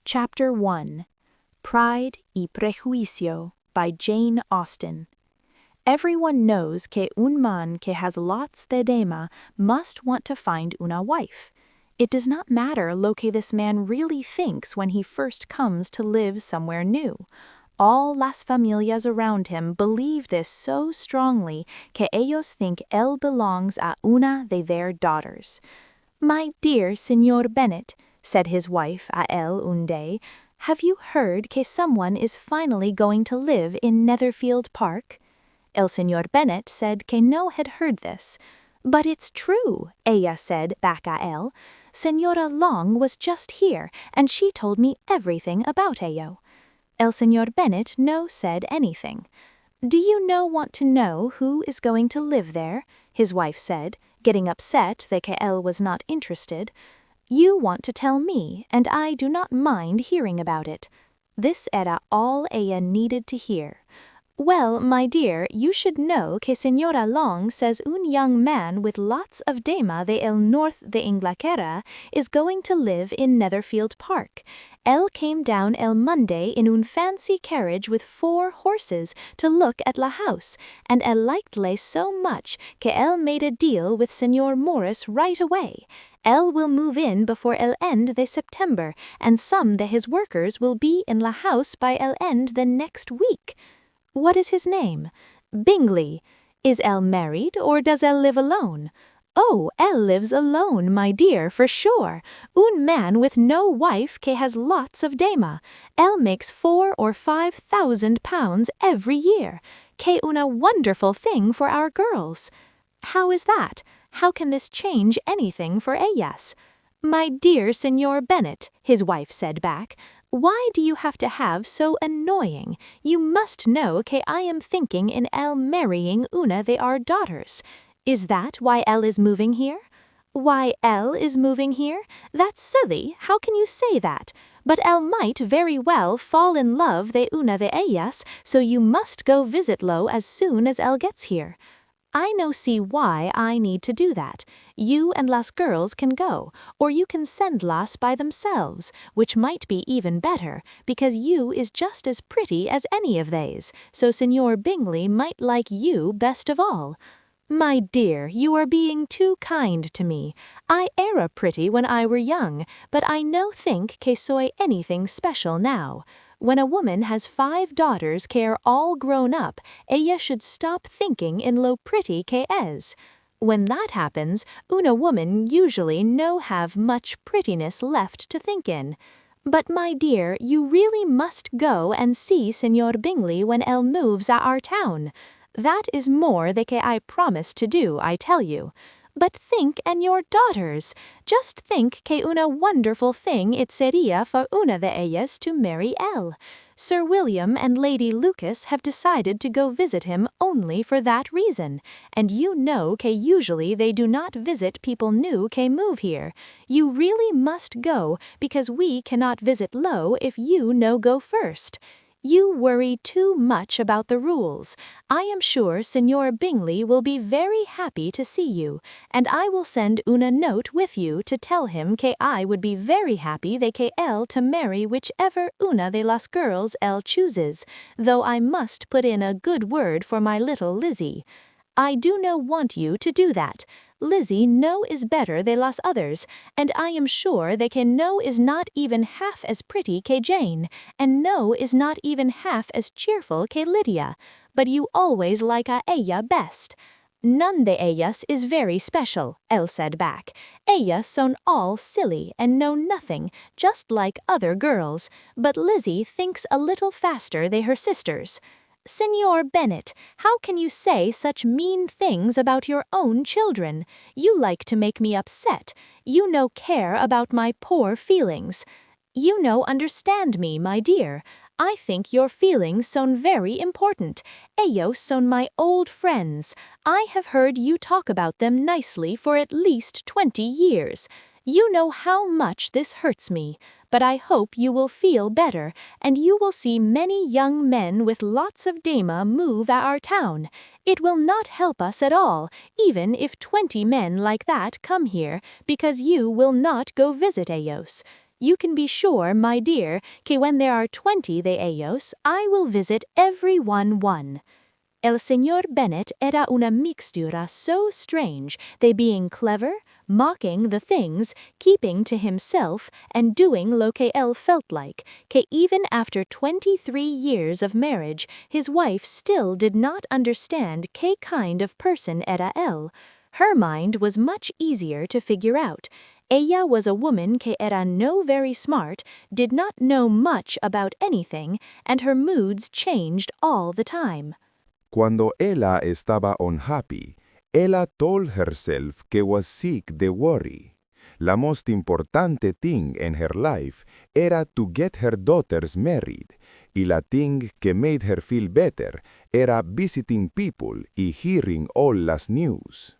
Chapter 1 Pride y Prejuicio by Jane Austen. Everyone knows que un man que has lots de dema must want to find una wife. It does not matter lo que this man really thinks when he first comes to live somewhere new. All las familias around him believe this so strongly que ellos think él belongs a una de their daughters. "My dear Señor Bennet," said his wife a él un day, "have you heard que someone is finally going to live in Netherfield Park?" El Señor Bennet said que no had heard this. "But it's true," ella said back a él. "Señora Long was just here, and she told me everything about ello." El Señor Bennet no said anything. "Do you want to know who is going to live there?" his wife said, getting upset that él was not interested. "You want to tell me, and I do not mind hearing about it." This era all ella needed to hear. "Well, my dear, you should know que Señora Long says un young man with lots of dama de el north de Inglaterra is going to live in Netherfield Park. Él came down el Monday in un fancy carriage with 4 horses to look at la house, and él liked le so much que él made a deal with Señor Morris right away. Él will move in before el end de September, and some de his workers will be in la house by el end the next week." "What is his name?" "Bingley. Is él married, or does él live alone?" "Oh, él lives alone, my dear, for sure. Un man with no wife que has lots of dama. Él makes 4 or 5,000 pounds every year. Que una wonderful thing for our girls." "How is that? How can this change anything for ellas?" "My dear Señor Bennet," his wife said back, "why do you have to have so annoying? You must know que I am thinking in él marrying una de our daughters. Is that why él is moving here?" "Why él is moving here? That's silly, how can you say that? But él might very well fall in love de una de ellas, so you must go visit lo as soon as él gets here." "I no see why I need to do that. You and las girls can go, or you can send las by themselves, which might be even better, because you is just as pretty as any of theys, so Señor Bingley might like you best of all." "My dear, you are being too kind to me. I era pretty when I were young, but I no think que soy anything special now. When a woman has 5 daughters que are all grown up, ella should stop thinking in lo pretty que es. When that happens, una woman usually no have much prettiness left to think in. But my dear, you really must go and see Señor Bingley when él moves a our town. That is more de que I promise to do, I tell you. But think and your daughters. Just think que una wonderful thing it sería for una de ellas to marry él. Sir William and Lady Lucas have decided to go visit him only for that reason, and you know que usually they do not visit people new que move here. You really must go, because we cannot visit lo if you no go first. You worry too much about the rules. I am sure Señor Bingley will be very happy to see you, and I will send una note with you to tell him que I would be very happy de que él to marry whichever una de las girls él chooses, though I must put in a good word for my little Lizzie. I do no want you to do that. Lizzie no is better de las others, and I am sure they can no is not even half as pretty que Jane, and no is not even half as cheerful que Lydia, but you always like a ella best." "None de ellas is very special," él said back. "Ellas son all silly and know nothing, just like other girls, but Lizzie thinks a little faster than her sisters." "Señor Bennet, how can you say such mean things about your own children? You like to make me upset. You no care about my poor feelings. You no understand me, my dear. I think your feelings son very important. Ellos son my old friends. I have heard you talk about them nicely for at least 20 years. You know how much this hurts me, but I hope you will feel better, and you will see many young men with lots of dama move at our town. It will not help us at all, even if 20 men like that come here, because you will not go visit ellos. You can be sure, my dear, que when there are 20 de ellos, I will visit every one. El señor Bennet era una mixtura so strange, they being clever, mocking the things, keeping to himself, and doing lo que él felt like, que even after 23 years of marriage, his wife still did not understand qué kind of person era él. Her mind was much easier to figure out. Ella was a woman que era no very smart, did not know much about anything, and her moods changed all the time. Cuando ella estaba unhappy, ella told herself que was sick de worry. La most importante thing in her life era to get her daughters married, y la thing que made her feel better era visiting people y hearing all las news.